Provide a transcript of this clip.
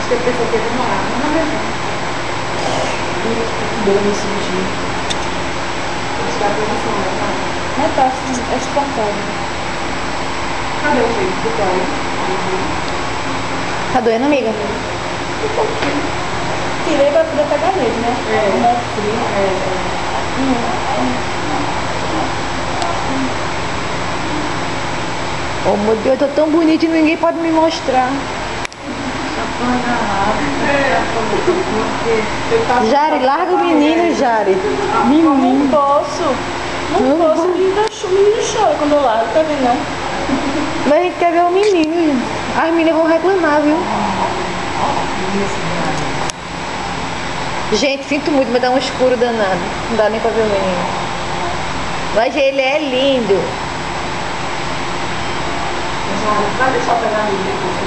Acho que a pessoa que demorar, não é mesmo? Bom esse bichinho. Acho que é a produção, né? Mas tá assim, é suportável. Cadê o jeito do dói? Tá doendo, amiga? Um pouquinho. Tirei pra poder pegar nele, né? É. É frio. Oh meu Deus, eu tô tão bonita e ninguém pode me mostrar. Jari, larga o menino, Jari. Não posso. Não Não posso. vai. O menino chora quando eu largo, tá vendo não? Mas a gente quer ver o menino, gente. As meninas vão reclamar, viu? Gente, sinto muito, mas dá um escuro danado. Não dá nem pra ver o menino. Mas ele é lindo. Vai deixar eu pegar ali depois.